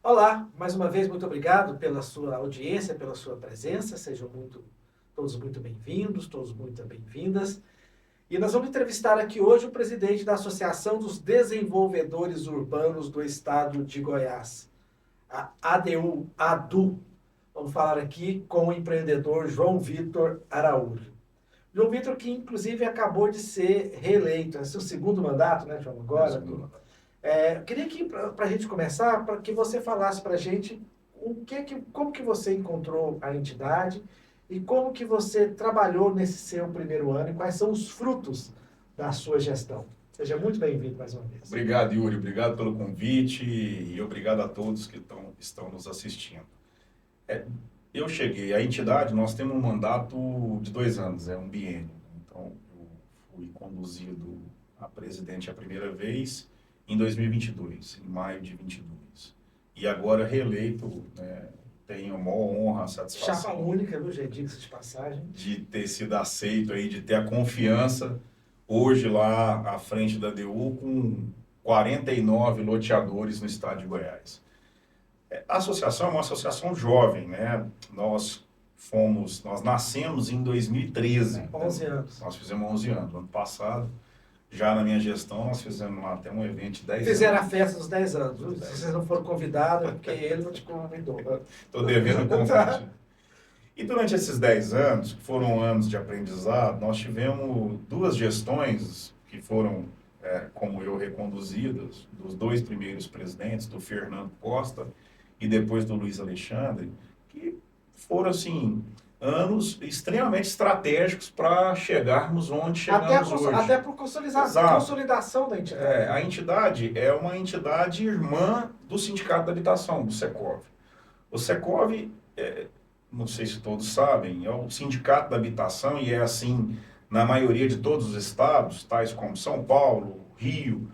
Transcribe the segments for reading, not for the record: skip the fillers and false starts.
Olá, mais uma vez, muito obrigado pela sua audiência, pela sua presença. Sejam todos muito bem-vindos, todos muito bem-vindas. E nós vamos entrevistar aqui hoje o presidente da Associação dos Desenvolvedores Urbanos do Estado de Goiás, a ADU. Vamos falar aqui com o empreendedor João Vitor Araújo. João Vitor, que inclusive acabou de ser reeleito, é seu segundo mandato, né, João? Agora. Eu queria que, para a gente começar, para que você falasse para a gente como que você encontrou a entidade e como que você trabalhou nesse seu primeiro ano e quais são os frutos da sua gestão. Seja muito bem-vindo mais uma vez. Obrigado, Yuri. Obrigado pelo convite e obrigado a todos que estão nos assistindo. Eu cheguei à entidade, nós temos um mandato de 2 anos, é um biênio. Então, eu fui conduzido a presidente a primeira vez em 2022, em maio de 22. E agora reeleito, né, tenho a maior honra, a satisfação. Chapa única, viu, gente? Diga-se de passagem. De ter sido aceito aí, de ter a confiança hoje lá à frente da ADU com 49 loteadores no estado de Goiás. A associação é uma associação jovem, né? Nós nascemos em 2013. 11 anos. Nós fizemos 11 anos. Ano passado, já na minha gestão, nós fizemos lá até um evento de 10 anos. Fizeram a festa dos 10 anos. Viu? Se vocês não foram convidados, é porque ele não te convidou. Estou devendo convite. E durante esses 10 anos, que foram anos de aprendizado, nós tivemos 2 gestões que foram, como eu, reconduzidas, dos 2 primeiros presidentes, do Fernando Costa e depois do Luiz Alexandre, que foram, assim, anos extremamente estratégicos para chegarmos onde chegamos hoje. Até por consolidação da entidade. A entidade é uma entidade irmã do Sindicato da Habitação, do Secov. O Secov, não sei se todos sabem, é o Sindicato da Habitação e é assim na maioria de todos os estados, tais como São Paulo, Rio.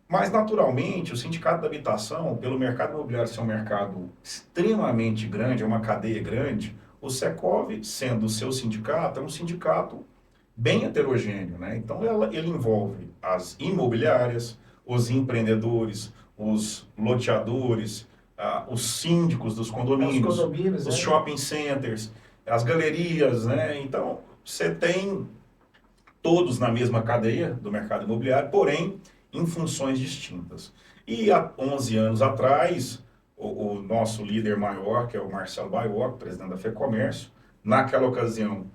Mas, naturalmente, o Sindicato da Habitação, pelo mercado imobiliário ser um mercado extremamente grande, é uma cadeia grande, o Secov, sendo o seu sindicato, é um sindicato bem heterogêneo, né? Então, ele envolve as imobiliárias, os empreendedores, os loteadores, os síndicos dos condomínios, os shopping centers, as galerias, né? Então, você tem todos na mesma cadeia do mercado imobiliário, porém, em funções distintas. E há 11 anos atrás, o nosso líder maior, que é o Marcelo Baiocco, presidente da FEComércio, naquela ocasião,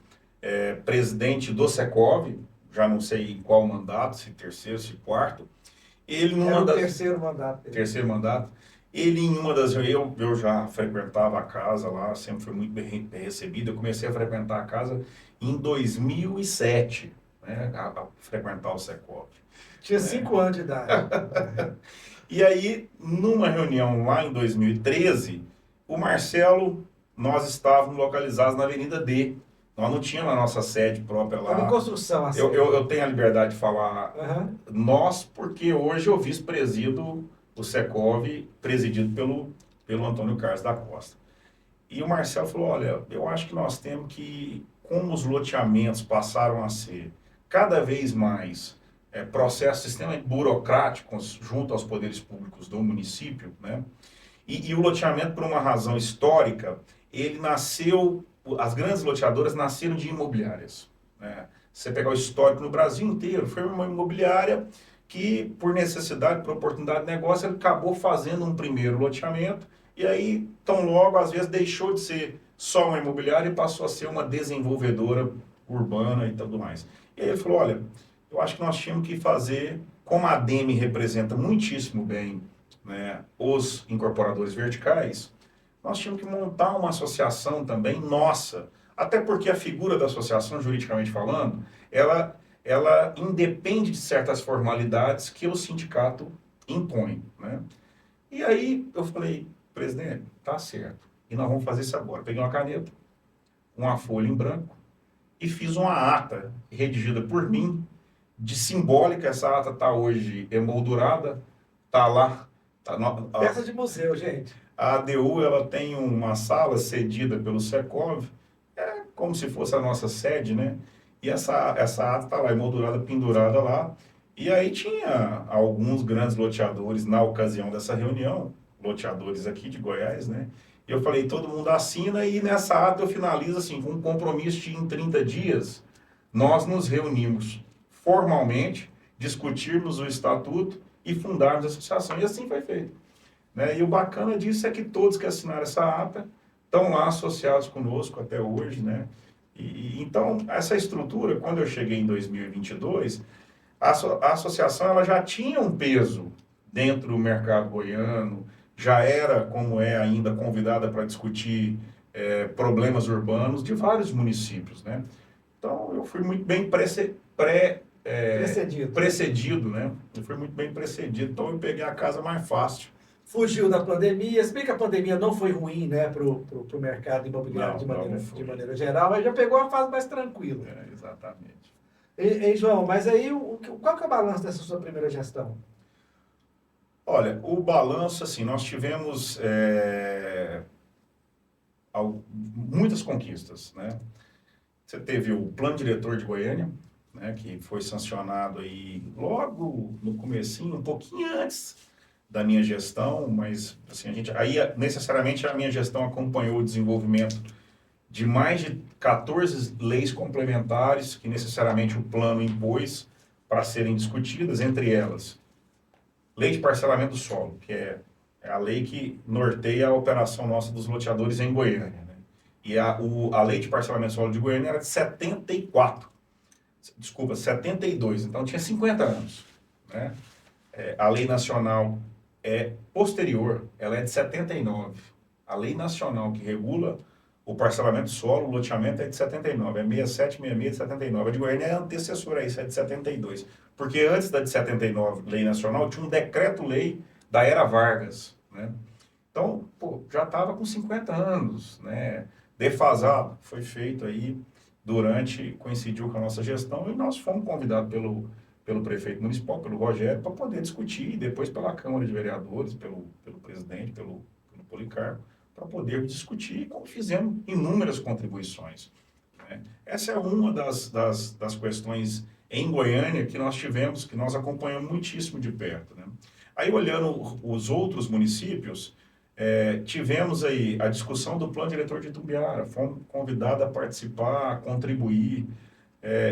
presidente do Secov, já não sei em qual mandato, se terceiro, se quarto, ele terceiro mandato. Terceiro mandato. Ele, em uma das... Eu já frequentava a casa lá, sempre fui muito bem recebido. Eu comecei a frequentar a casa em 2007, né, a frequentar o Secov. Tinha 5 anos de idade. E aí, numa reunião lá em 2013, o Marcelo, nós estávamos localizados na Avenida D. Nós não tínhamos a nossa sede própria lá. Estava em construção, assim. Eu tenho a liberdade de falar nós, porque hoje eu vice-presido o Secov, presidido pelo Antônio Carlos da Costa. E o Marcelo falou, olha, eu acho que nós temos que, como os loteamentos passaram a ser cada vez mais processos extremamente burocráticos junto aos poderes públicos do município, né? E o loteamento, por uma razão histórica, ele nasceu, as grandes loteadoras nasceram de imobiliárias, né? Você pegar o histórico no Brasil inteiro, foi uma imobiliária que, por necessidade, por oportunidade de negócio, ele acabou fazendo um primeiro loteamento, e aí, tão logo, às vezes, deixou de ser só uma imobiliária e passou a ser uma desenvolvedora urbana e tudo mais. E aí ele falou, olha, eu acho que nós tínhamos que fazer, como a ADEME representa muitíssimo bem, né, os incorporadores verticais, nós tínhamos que montar uma associação também nossa, até porque a figura da associação, juridicamente falando, ela independe de certas formalidades que o sindicato impõe, né? E aí eu falei, presidente, tá certo, e nós vamos fazer isso agora. Peguei uma caneta, uma folha em branco e fiz uma ata redigida por mim, de simbólica. Essa ata está hoje emoldurada, está lá. Peça de museu, gente. A ADU, ela tem uma sala cedida pelo Secov, como se fosse a nossa sede, né? E essa ata está lá, emoldurada, pendurada lá. E aí tinha alguns grandes loteadores na ocasião dessa reunião, loteadores aqui de Goiás, né? E eu falei, todo mundo assina e nessa ata eu finalizo assim, com um compromisso de em 30 dias, nós nos reunimos formalmente, discutirmos o estatuto e fundarmos a associação. E assim foi feito. Né? E o bacana disso é que todos que assinaram essa ata estão lá associados conosco até hoje, né? Então, essa estrutura, quando eu cheguei em 2022, a associação ela já tinha um peso dentro do mercado goiano, já era, como é ainda, convidada para discutir problemas urbanos de vários municípios, né? Então, eu fui muito bem precedido, né? Eu fui muito bem precedido, então eu peguei a casa mais fácil. Fugiu da pandemia, se bem que a pandemia não foi ruim, né, pro mercado imobiliário de maneira geral, mas já pegou a fase mais tranquila. Exatamente. E João, mas aí qual que é o balanço dessa sua primeira gestão? Olha, o balanço, assim, nós tivemos muitas conquistas, né? Você teve o Plano Diretor de Goiânia, né, que foi sancionado aí logo no comecinho, um pouquinho antes da minha gestão, mas assim, necessariamente a minha gestão acompanhou o desenvolvimento de mais de 14 leis complementares que necessariamente o plano impôs para serem discutidas, entre elas, lei de parcelamento do solo, que é a lei que norteia a operação nossa dos loteadores em Goiânia, né? E a lei de parcelamento do solo de Goiânia era de 72, então tinha 50 anos, né? A lei nacional é posterior, ela é de 79. A lei nacional que regula o parcelamento do solo, o loteamento é de 79, é 67, 66 de 79. A de Goiânia é antecessora a isso, é de 72. Porque antes da de 79, lei nacional, tinha um decreto-lei da Era Vargas, né? Então, já estava com 50 anos, né? Defasado, foi feito aí coincidiu com a nossa gestão e nós fomos convidados pelo prefeito municipal, pelo Rogério, para poder discutir, e depois pela Câmara de Vereadores, pelo presidente, pelo Policarpo, para poder discutir, como fizemos inúmeras contribuições, né? Essa é uma das questões em Goiânia que nós tivemos, que nós acompanhamos muitíssimo de perto, né? Aí, olhando os outros municípios, tivemos aí a discussão do Plano Diretor de Itumbiara, fomos convidados a participar, a contribuir.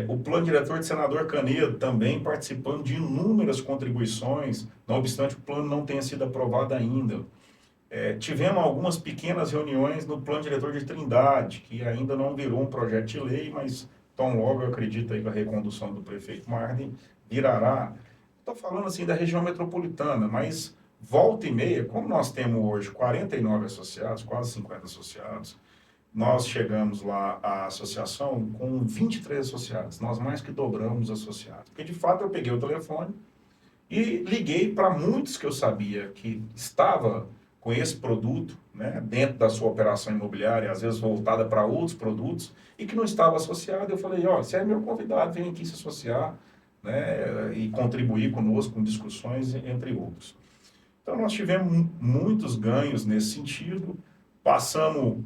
O Plano Diretor de Senador Canedo também participando de inúmeras contribuições, não obstante o plano não tenha sido aprovado ainda. Tivemos algumas pequenas reuniões no Plano Diretor de Trindade, que ainda não virou um projeto de lei, mas tão logo eu acredito aí que a recondução do prefeito Marden virará. Estou falando assim da região metropolitana, mas volta e meia, como nós temos hoje 49 associados, quase 50 associados, nós chegamos lá à associação com 23 associados, nós mais que dobramos associados. Porque, de fato, eu peguei o telefone e liguei para muitos que eu sabia que estava com esse produto, né, dentro da sua operação imobiliária, às vezes voltada para outros produtos, e que não estava associado. Eu falei, olha, você é meu convidado, vem aqui se associar, né, e contribuir conosco com discussões, entre outros. Então, nós tivemos muitos ganhos nesse sentido, passamos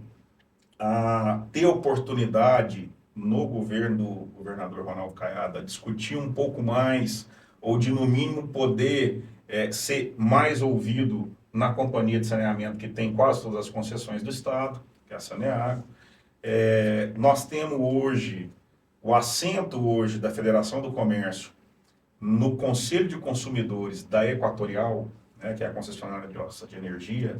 a ter oportunidade no governo do governador Ronaldo Caiado a discutir um pouco mais, ou de, no mínimo, poder ser mais ouvido na companhia de saneamento, que tem quase todas as concessões do Estado, que é a Saneago. Nós temos hoje o assento hoje da Federação do Comércio no Conselho de Consumidores da Equatorial, né, que é a concessionária de energia,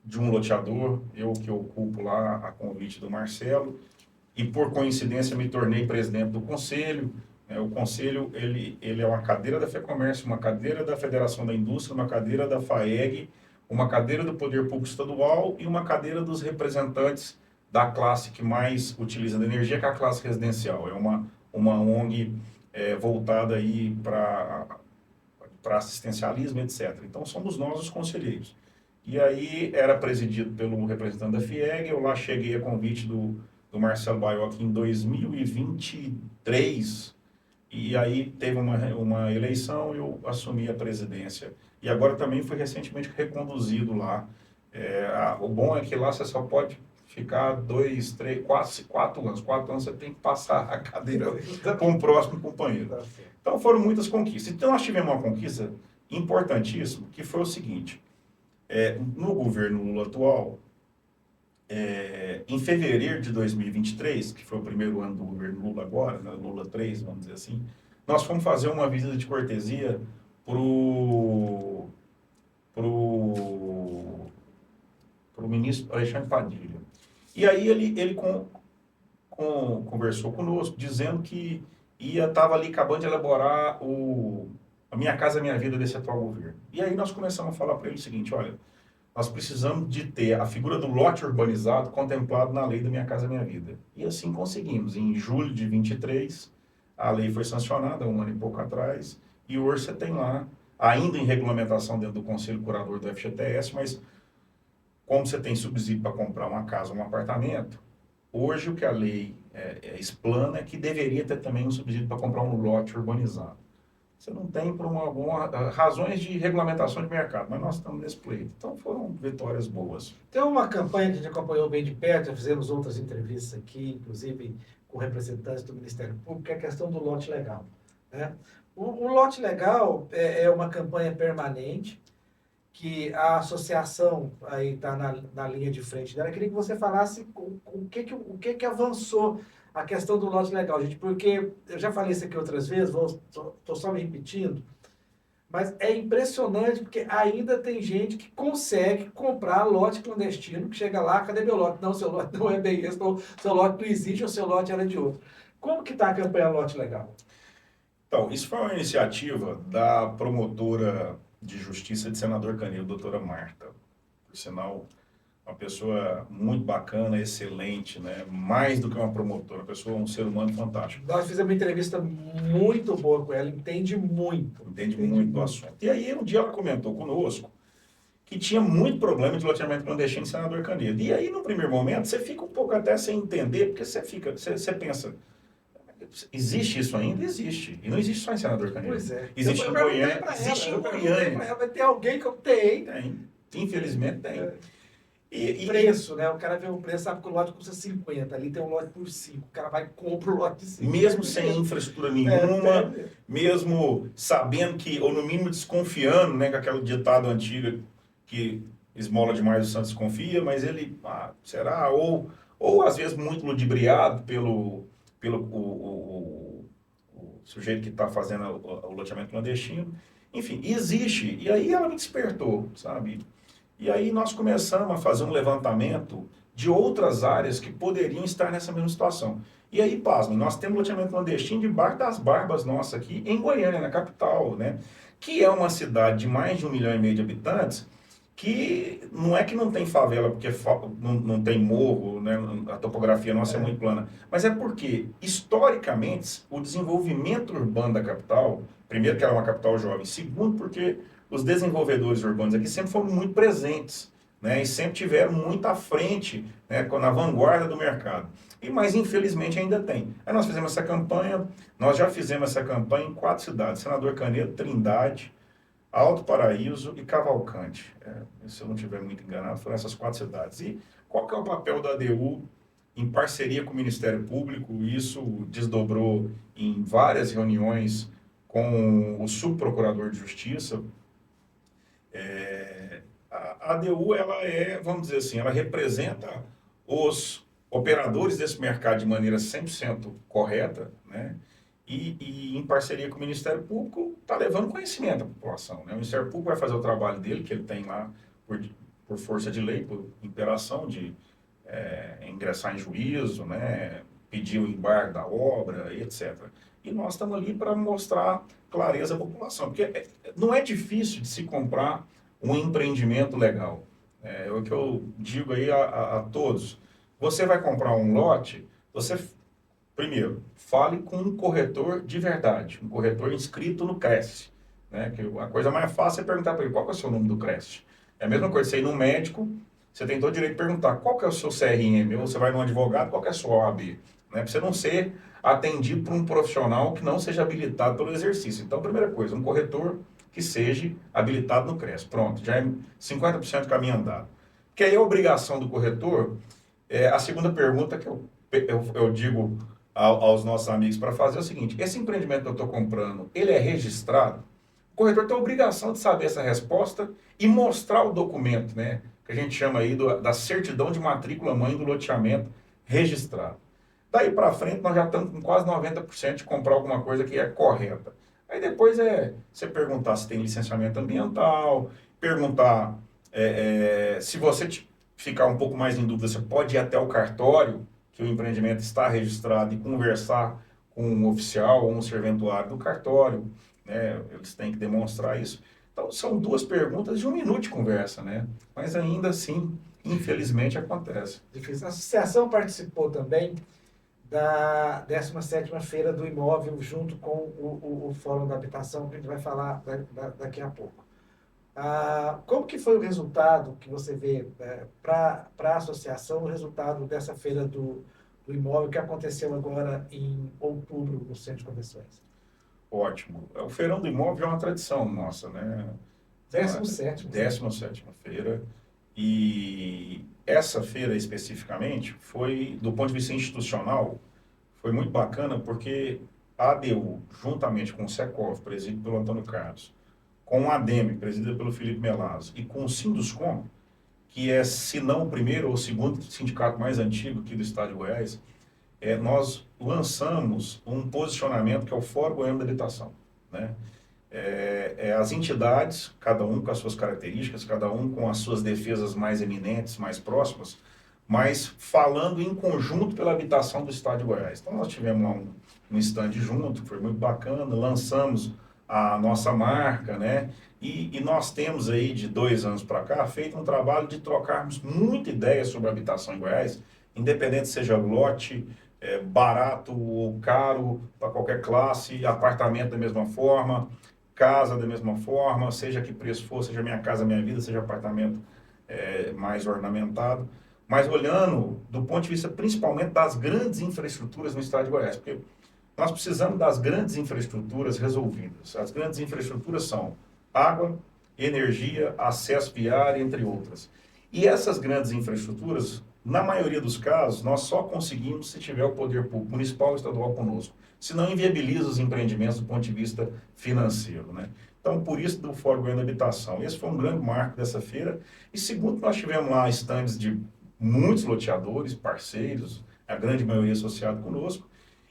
de um loteador, eu que ocupo lá a convite do Marcelo, e por coincidência me tornei presidente do conselho. O conselho ele é uma cadeira da FEComércio, uma cadeira da Federação da Indústria, uma cadeira da FAEG, uma cadeira do Poder Público Estadual e uma cadeira dos representantes da classe que mais utiliza a energia, que é a classe residencial. É uma ONG voltada aí para assistencialismo, etc. Então, somos nós os conselheiros. E aí, era presidido pelo representante da FIEG, eu lá cheguei a convite do Marcelo Baiocchi em 2023, e aí teve uma eleição e eu assumi a presidência. E agora também fui recentemente reconduzido lá. O bom é que lá você só pode ficar 2, 3, 4 anos. 4 anos você tem que passar a cadeira com o próximo companheiro. Então foram muitas conquistas. Então nós tivemos uma conquista importantíssimo, que foi o seguinte, no governo Lula atual, em fevereiro de 2023, que foi o primeiro ano do governo Lula agora, né, Lula 3, vamos dizer assim, nós fomos fazer uma visita de cortesia pro ministro Alexandre Padilha. E aí ele conversou conosco, dizendo que estava ali acabando de elaborar a Minha Casa Minha Vida desse atual governo. E aí nós começamos a falar para ele o seguinte, olha, nós precisamos de ter a figura do lote urbanizado contemplado na lei da Minha Casa Minha Vida. E assim conseguimos. Em julho de 23, a lei foi sancionada, um ano e pouco atrás, e hoje você tem lá, ainda em regulamentação dentro do Conselho Curador do FGTS, mas como você tem subsídio para comprar uma casa ou um apartamento, hoje o que a lei explana é que deveria ter também um subsídio para comprar um lote urbanizado. Você não tem por razões de regulamentação de mercado, mas nós estamos nesse pleito. Então foram vitórias boas. Tem uma campanha que a gente acompanhou bem de perto, já fizemos outras entrevistas aqui, inclusive com representantes do Ministério Público, que é a questão do lote legal, né? O lote legal é uma campanha permanente, que a associação aí está na linha de frente dela. Eu queria que você falasse o que avançou a questão do lote legal, gente, porque eu já falei isso aqui outras vezes, estou só me repetindo, mas é impressionante porque ainda tem gente que consegue comprar lote clandestino, que chega lá, cadê meu lote? Não, seu lote não é bem esse, seu lote não existe, ou seu lote era de outro. Como que está a campanha Lote Legal? Então, isso foi uma iniciativa da promotora de justiça de Senador Canedo, doutora Marta. Por sinal, uma pessoa muito bacana, excelente, né? Mais do que uma promotora, um ser humano fantástico. Nós fizemos uma entrevista muito boa com ela, entende muito. Entende muito do assunto. E aí, um dia ela comentou conosco que tinha muito problema de loteamento clandestino em Senador Canedo. E aí, no primeiro momento, você fica um pouco até sem entender, porque você pensa... Existe isso ainda? Existe. E não existe só em Senador Canedo. Pois é. Existe em Goiânia. Existe em Goiânia. Vai ter alguém que eu tenho. Tem. Infelizmente tem. E preço, né? O cara vê um preço, sabe que o lote custa 50. Ali tem um lote por 5. O cara vai e compra o lote de 5. Mesmo sem infraestrutura nenhuma, mesmo sabendo que, ou no mínimo desconfiando, né? Com aquele ditado antigo que esmola demais o santo desconfia, mas ele, será? Ou às vezes muito ludibriado pelo sujeito que está fazendo o loteamento clandestino. Enfim, existe. E aí ela me despertou, sabe? E aí nós começamos a fazer um levantamento de outras áreas que poderiam estar nessa mesma situação. E aí, pasmem, nós temos loteamento clandestino debaixo das Barbas nossa aqui, em Goiânia, na capital, né? Que é uma cidade de mais de 1,5 milhão de habitantes, que não é que não tem favela porque não tem morro, né? A topografia nossa é muito plana, mas é porque, historicamente, o desenvolvimento urbano da capital, primeiro que ela é uma capital jovem, segundo porque os desenvolvedores urbanos aqui sempre foram muito presentes, né? E sempre tiveram muito à frente, né? Na vanguarda do mercado. Mas infelizmente ainda tem. Aí nós fizemos essa campanha, nós já fizemos essa campanha em 4 cidades, Senador Canedo, Trindade, Alto Paraíso e Cavalcante. Se eu não estiver muito enganado, foram essas 4 cidades. E qual que é o papel da ADU em parceria com o Ministério Público? Isso desdobrou em várias reuniões com o subprocurador de Justiça. A ADU, ela vamos dizer assim, ela representa os operadores desse mercado de maneira 100% correta, né? E em parceria com o Ministério Público, está levando conhecimento à população, né? O Ministério Público vai fazer o trabalho dele, que ele tem lá por força de lei, por imperação de ingressar em juízo, né? Pedir o embargo da obra, etc. E nós estamos ali para mostrar clareza à população, porque não é difícil de se comprar um empreendimento legal. É o que eu digo aí a todos. Você vai comprar um lote, primeiro, fale com um corretor de verdade, um corretor inscrito no CREST, né? Que a coisa mais fácil é perguntar para ele qual é o seu nome do CREST. É a mesma coisa, você ir num médico, você tem todo o direito de perguntar qual que é o seu CRM, ou você vai num advogado, qual que é a sua OAB, né? Para você não ser atendido por um profissional que não seja habilitado pelo exercício. Então, primeira coisa, um corretor que seja habilitado no CREST. Pronto, já é 50% do caminho andado. Que aí a obrigação do corretor, a segunda pergunta que eu digo aos nossos amigos para fazer é o seguinte: esse empreendimento que eu estou comprando, ele é registrado? corretor tem a obrigação de saber essa resposta e mostrar o documento, né? Que a gente chama aí da certidão de matrícula mãe do loteamento registrado. Daí para frente, nós já estamos com quase 90% de comprar alguma coisa que é correta. Aí depois você perguntar se tem licenciamento ambiental, perguntar se você ficar um pouco mais em dúvida, você pode ir até o cartório, que o empreendimento está registrado, e conversar com um oficial ou um serventuário do cartório, né? Eles têm que demonstrar isso. Então, são duas perguntas de 1 minuto de conversa, né? Mas ainda assim, infelizmente, acontece. Difícil. A associação participou também da 17ª Feira do Imóvel, junto com o Fórum da Habitação, que a gente vai falar daqui a pouco. Como que foi o resultado que você vê para a associação, o resultado dessa Feira do Imóvel que aconteceu agora em outubro no Centro de Convenções? Ótimo. O Feirão do Imóvel é uma tradição nossa, né? 17ª. Feira. E essa feira especificamente foi, do ponto de vista institucional, foi muito bacana porque a ADU, juntamente com o Secov, presidido pelo Antônio Carlos, com a ADEME, presidida pelo Felipe Melazzo, e com o Sinduscom, que é, se não o primeiro ou o segundo sindicato mais antigo aqui do estado de Goiás, nós lançamos um posicionamento que é o Fórum Goiano da Habitação, né? As entidades, cada um com as suas características, cada um com as suas defesas mais eminentes, mais próximas, mas falando em conjunto pela habitação do estado de Goiás. Então nós tivemos lá um stand junto, foi muito bacana, lançamos a nossa marca, né? E nós temos aí, de 2 anos para cá, feito um trabalho de trocarmos muita ideia sobre a habitação em Goiás, independente seja lote, barato ou caro, para qualquer classe, apartamento da mesma forma, casa da mesma forma, seja que preço for, seja Minha Casa Minha Vida, seja apartamento mais ornamentado, mas olhando do ponto de vista principalmente das grandes infraestruturas no estado de Goiás, porque nós precisamos das grandes infraestruturas resolvidas. As grandes infraestruturas são água, energia, acesso viário, entre outras. E essas grandes infraestruturas, na maioria dos casos, nós só conseguimos se tiver o poder público municipal ou estadual conosco. Senão inviabiliza os empreendimentos do ponto de vista financeiro, né? Então, por isso, do Fórum Goiano da Habitação. Esse foi um grande marco dessa feira. E segundo, nós tivemos lá estandes de muitos loteadores, parceiros, a grande maioria associado conosco.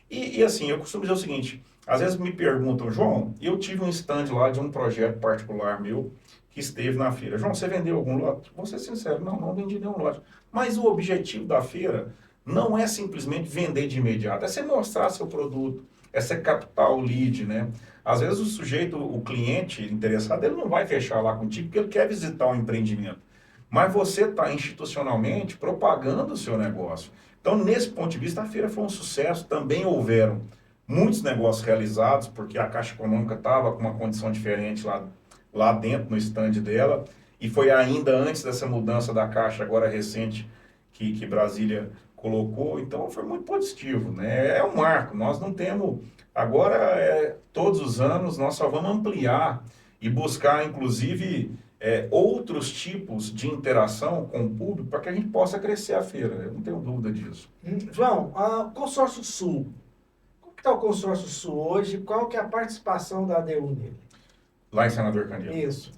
E assim, eu costumo dizer o seguinte, às vezes me perguntam, João, eu tive um stand lá de um projeto particular meu que esteve na feira. João, você vendeu algum lote? Vou ser sincero, não vendi nenhum lote. Mas o objetivo da feira não é simplesmente vender de imediato, é você mostrar seu produto, é você captar o lead, né? Às vezes o sujeito, o cliente interessado, ele não vai fechar lá contigo porque ele quer visitar o empreendimento. Mas você está institucionalmente propagando o seu negócio. Então, nesse ponto de vista, a feira foi um sucesso. Também houveram muitos negócios realizados, porque a Caixa Econômica estava com uma condição diferente lá dentro, no stand dela. E foi ainda antes dessa mudança da Caixa, agora recente, que Brasília colocou. Então, foi muito positivo, né? É um marco. Nós não temos... Agora, todos os anos, nós só vamos ampliar e buscar, inclusive... outros tipos de interação com o público para que a gente possa crescer a feira. Eu não tenho dúvida disso. João, o Consórcio Sul. Como que está o Consórcio Sul hoje? Qual que é a participação da ADU nele? Lá em Senador Candido. Isso.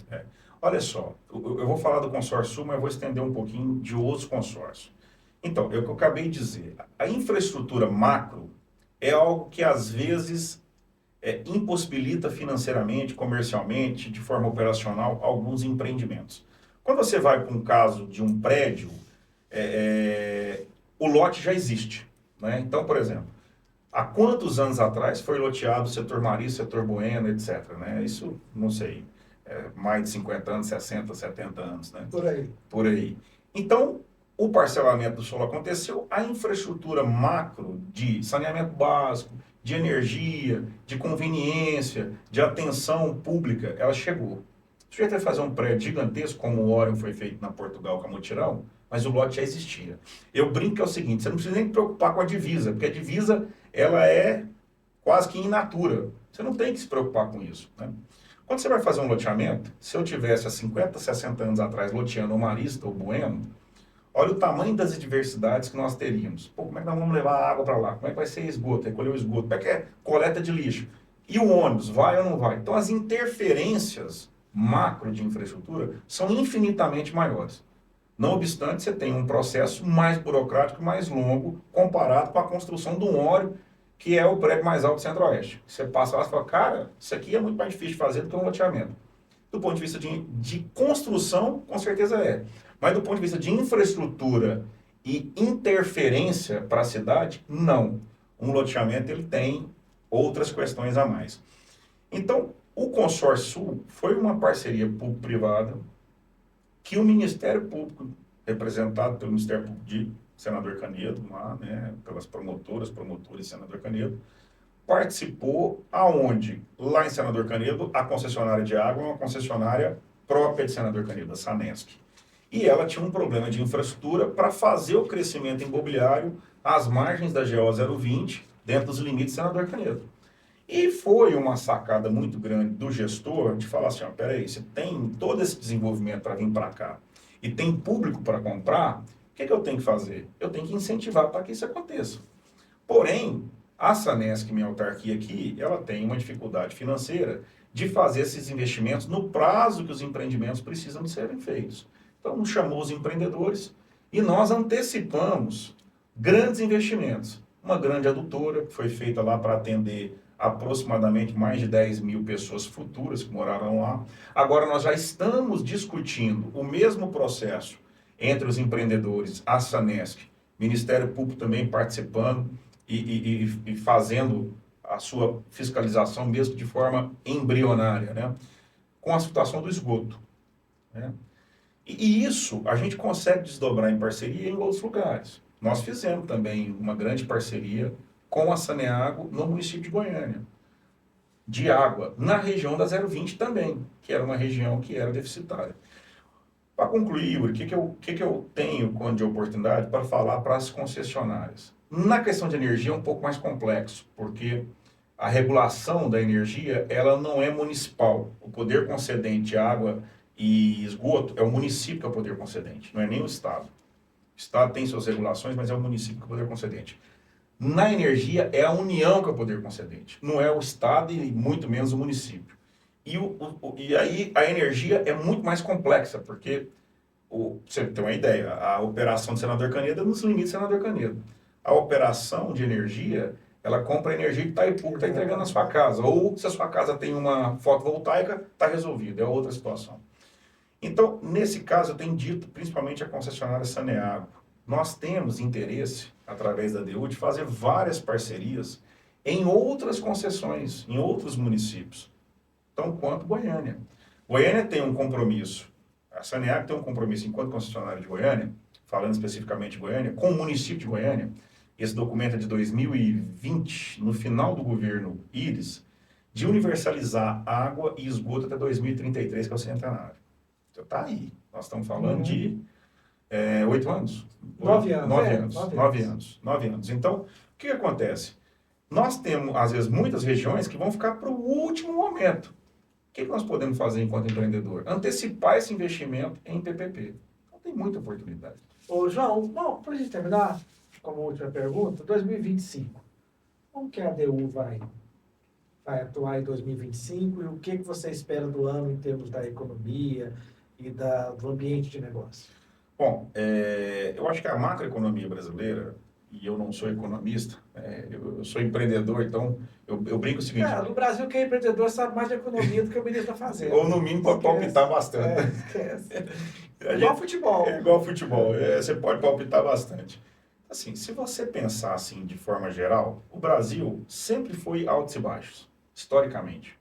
Olha só, eu vou falar do Consórcio Sul, mas vou estender um pouquinho de outros consórcios. Então, é o que eu acabei de dizer. A infraestrutura macro é algo que às vezes... impossibilita financeiramente, comercialmente, de forma operacional, alguns empreendimentos. Quando você vai para um caso de um prédio, o lote já existe, né? Então, por exemplo, há quantos anos atrás foi loteado o setor Marista, setor Bueno, etc., né? Isso, não sei, mais de 50 anos, 60, 70 anos, né? Por aí. Então, o parcelamento do solo aconteceu, a infraestrutura macro de saneamento básico, de energia, de conveniência, de atenção pública, ela chegou. O sujeito vai fazer um prédio gigantesco, como o Orion foi feito na Portugal, com a Mutirão, mas o lote já existia. Eu brinco que é o seguinte, você não precisa nem se preocupar com a divisa, porque a divisa, ela é quase que in natura. Você não tem que se preocupar com isso, né? Quando você vai fazer um loteamento, se eu tivesse há 50, 60 anos atrás loteando o Marista ou o Bueno, olha o tamanho das adversidades que nós teríamos. Pô, como é que nós vamos levar a água para lá? Como é que vai ser esgoto? Recolher o esgoto? Como é que é coleta de lixo? E o ônibus vai ou não vai? Então, as interferências macro de infraestrutura são infinitamente maiores. Não obstante, você tem um processo mais burocrático, mais longo, comparado com a construção de um óleo, que é o prédio mais alto do Centro-Oeste. Você passa lá e fala, cara, isso aqui é muito mais difícil de fazer do que um loteamento. Do ponto de vista de construção, com certeza é. Mas do ponto de vista de infraestrutura e interferência para a cidade, não. Um loteamento ele tem outras questões a mais. Então, o Consórcio Sul foi uma parceria público-privada que o Ministério Público, representado pelo Ministério Público de Senador Canedo, lá, né, pelas promotores e Senador Canedo, participou aonde? Lá em Senador Canedo, a concessionária de água é uma concessionária própria de Senador Canedo, a Sanesc. E ela tinha um problema de infraestrutura para fazer o crescimento imobiliário às margens da GO 020, dentro dos limites de Senador Canedo. E foi uma sacada muito grande do gestor de falar assim, ó, peraí, você tem todo esse desenvolvimento para vir para cá e tem público para comprar, o que eu tenho que fazer? Eu tenho que incentivar para que isso aconteça. Porém, a Sanesc, minha autarquia aqui, ela tem uma dificuldade financeira de fazer esses investimentos no prazo que os empreendimentos precisam de serem feitos. Então, chamou os empreendedores e nós antecipamos grandes investimentos. Uma grande adutora, que foi feita lá para atender aproximadamente mais de 10 mil pessoas futuras que morarão lá. Agora, nós já estamos discutindo o mesmo processo entre os empreendedores, a Sanesc, Ministério Público também participando e fazendo a sua fiscalização, mesmo de forma embrionária, né? Com a situação do esgoto, né? E isso a gente consegue desdobrar em parceria em outros lugares. Nós fizemos também uma grande parceria com a Saneago no município de Goiânia, de água, na região da 020 também, que era uma região que era deficitária. Para concluir, Yuri, o que eu tenho de oportunidade para falar para as concessionárias? Na questão de energia é um pouco mais complexo, porque a regulação da energia ela não é municipal. O poder concedente de água e esgoto é o município que é o poder concedente, não é nem o Estado. O Estado tem suas regulações, mas é o município que é o poder concedente. Na energia, é a União que é o poder concedente, não é o Estado e muito menos o município. E aí a energia é muito mais complexa, porque, você tem uma ideia, a operação do Senador Canedo é nos limites do Senador Canedo. A operação de energia, ela compra energia de Itaipu, que está entregando na sua casa. Ou se a sua casa tem uma fotovoltaica, está resolvido, é outra situação. Então, nesse caso, eu tenho dito, principalmente a concessionária Saneago, nós temos interesse, através da DU, de fazer várias parcerias em outras concessões, em outros municípios, tão quanto Goiânia. Goiânia tem um compromisso, a Saneago tem um compromisso enquanto concessionária de Goiânia, falando especificamente de Goiânia, com o município de Goiânia. Esse documento é de 2020, no final do governo Íris, de universalizar água e esgoto até 2033, que é o centenário. Então tá aí. Nós estamos falando de 8 anos. 9 anos. 9 anos. Então, o que acontece? Nós temos, às vezes, muitas regiões que vão ficar para o último momento. O que nós podemos fazer enquanto empreendedor? Antecipar esse investimento em PPP. Então, tem muita oportunidade. Ô, João, bom, para a gente terminar, como última pergunta, 2025. Como que a ADU vai atuar em 2025 e o que você espera do ano em termos da economia e do ambiente de negócio? Bom, eu acho que a macroeconomia brasileira, e eu não sou economista, eu sou empreendedor, então eu brinco o seguinte... no Brasil, quem é empreendedor sabe mais de economia do que o ministro da Fazenda. Ou no mínimo pode palpitar bastante. Esquece. Igual futebol. É igual futebol, você pode palpitar bastante. Assim, se você pensar assim de forma geral, o Brasil sempre foi altos e baixos, historicamente.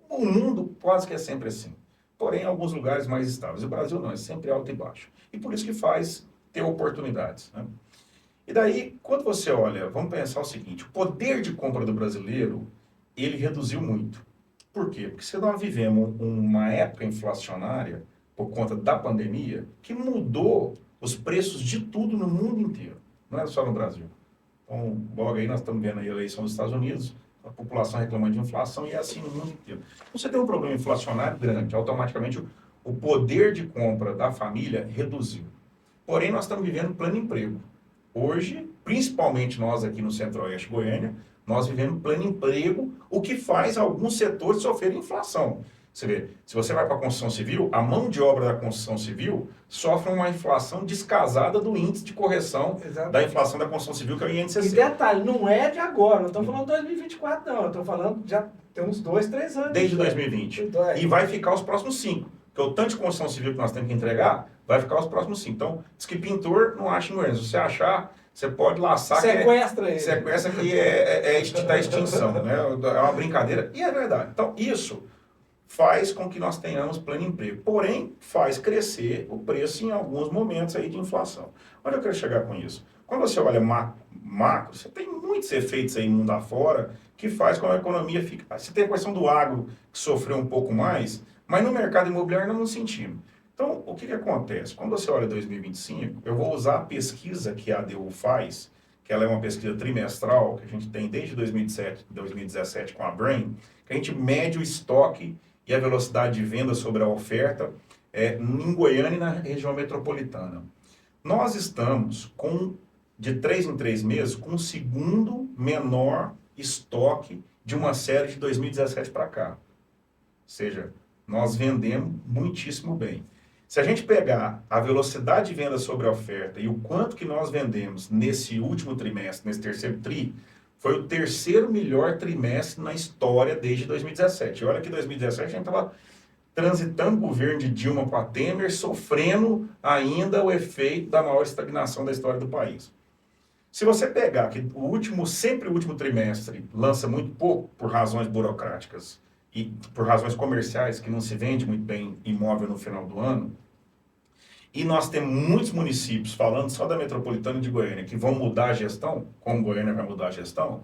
O mundo quase que é sempre assim. Porém, em alguns lugares mais estáveis. O Brasil não, é sempre alto e baixo. E por isso que faz ter oportunidades, né? E daí, quando você olha, vamos pensar o seguinte, o poder de compra do brasileiro, ele reduziu muito. Por quê? Porque se nós vivemos uma época inflacionária, por conta da pandemia, que mudou os preços de tudo no mundo inteiro. Não é só no Brasil. Então, logo aí nós estamos vendo a eleição dos Estados Unidos, a população reclamando de inflação, e é assim no mundo inteiro. Então, você tem um problema inflacionário grande, automaticamente o poder de compra da família reduziu. Porém, nós estamos vivendo pleno emprego. Hoje, principalmente nós aqui no Centro-Oeste Goiânia, Nós vivemos pleno emprego, o que faz alguns setores sofrerem inflação. Você vê, se você vai para a construção civil, a mão de obra da construção civil sofre uma inflação descasada do índice de correção da inflação da construção civil, que é o INCC. E detalhe, não é de agora, não estou falando de 2024 não, eu estou falando já tem uns 2, 3 anos. Desde 2020. E vai ficar os próximos 5. Porque o tanto de construção civil que nós temos que entregar, vai ficar os próximos 5. Então, diz que pintor não acha em Goiânia. Se você achar, você pode laçar. Sequestra ele. Sequestra que é extinção, né? É uma brincadeira. E é verdade. Então, isso faz com que nós tenhamos pleno emprego. Porém, faz crescer o preço em alguns momentos aí de inflação. Onde eu quero chegar com isso? Quando você olha macro, você tem muitos efeitos aí mundo afora que faz com que a economia fique... Você tem a questão do agro, que sofreu um pouco mais, mas no mercado imobiliário não sentimos. Então, o que acontece? Quando você olha 2025, eu vou usar a pesquisa que a ADU faz, que ela é uma pesquisa trimestral, que a gente tem desde 2017 com a Brain, que a gente mede o estoque e a velocidade de venda sobre a oferta em Goiânia e na região metropolitana. Nós estamos de 3 em 3 meses, com o segundo menor estoque de uma série de 2017 para cá. Ou seja, nós vendemos muitíssimo bem. Se a gente pegar a velocidade de venda sobre a oferta e o quanto que nós vendemos nesse último trimestre, nesse terceiro tri, foi o terceiro melhor trimestre na história desde 2017. E olha que 2017 a gente estava transitando o governo de Dilma para Temer, sofrendo ainda o efeito da maior estagnação da história do país. Se você pegar que sempre o último trimestre lança muito pouco por razões burocráticas e por razões comerciais, que não se vende muito bem imóvel no final do ano, e nós temos muitos municípios, falando só da metropolitana de Goiânia, que vão mudar a gestão, como Goiânia vai mudar a gestão,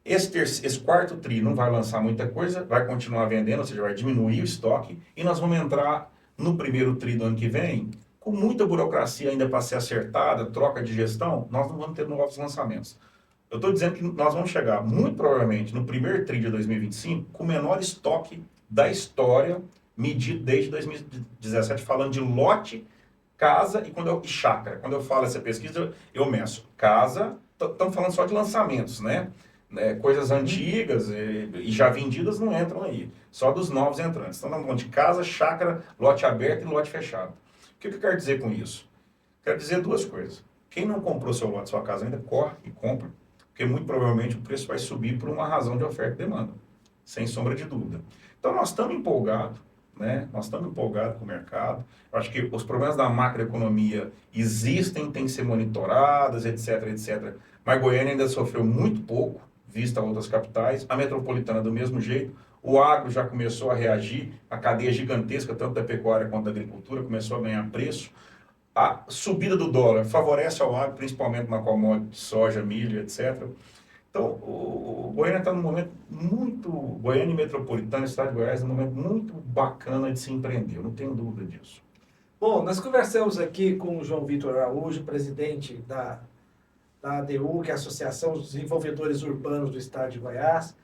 esse quarto tri não vai lançar muita coisa, vai continuar vendendo, ou seja, vai diminuir o estoque, e nós vamos entrar no primeiro tri do ano que vem, com muita burocracia ainda para ser acertada, troca de gestão, nós não vamos ter novos lançamentos. Eu estou dizendo que nós vamos chegar, muito provavelmente, no primeiro tri de 2025, com o menor estoque da história, medido desde 2017, falando de lote, casa e chácara. Quando eu falo essa pesquisa, eu meço casa, estamos falando só de lançamentos, né? Coisas antigas e já vendidas não entram aí, só dos novos entrantes. Então, estamos falando de casa, chácara, lote aberto e lote fechado. O que eu quero dizer com isso? Quero dizer duas coisas. Quem não comprou seu lote, sua casa ainda, corre e compra, porque muito provavelmente o preço vai subir por uma razão de oferta e demanda, sem sombra de dúvida. Então, nós estamos empolgados, né? Nós estamos empolgados com o mercado. Eu acho que os problemas da macroeconomia existem, têm que ser monitorados, etc, etc. Mas Goiânia ainda sofreu muito pouco, vista outras capitais. A metropolitana do mesmo jeito. O agro já começou a reagir, a cadeia gigantesca, tanto da pecuária quanto da agricultura, começou a ganhar preço. A subida do dólar favorece ao agro, principalmente na commodity, soja, milho, etc. Então, o Goiânia está num momento muito... Goiânia Metropolitana, Estado de Goiás, num momento muito bacana de se empreender, eu não tenho dúvida disso. Bom, nós conversamos aqui com o João Vitor Araújo, presidente da ADU, que é a Associação dos Desenvolvedores Urbanos do Estado de Goiás.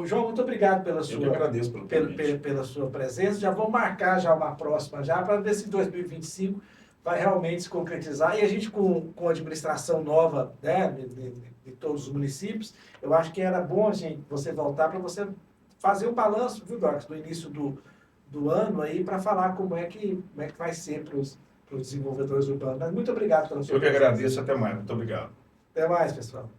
João, muito obrigado pela sua presença. Já vamos marcar já uma próxima já, para ver se em 2025 vai realmente se concretizar. E a gente, com a administração nova, né, de todos os municípios, eu acho que era bom você voltar para você fazer um balanço, viu, Dorcas, do início do ano aí, para falar como é que vai ser para os desenvolvedores urbanos. Mas muito obrigado pela sua presença. Eu que agradeço, até mais. Muito obrigado. Até mais, pessoal.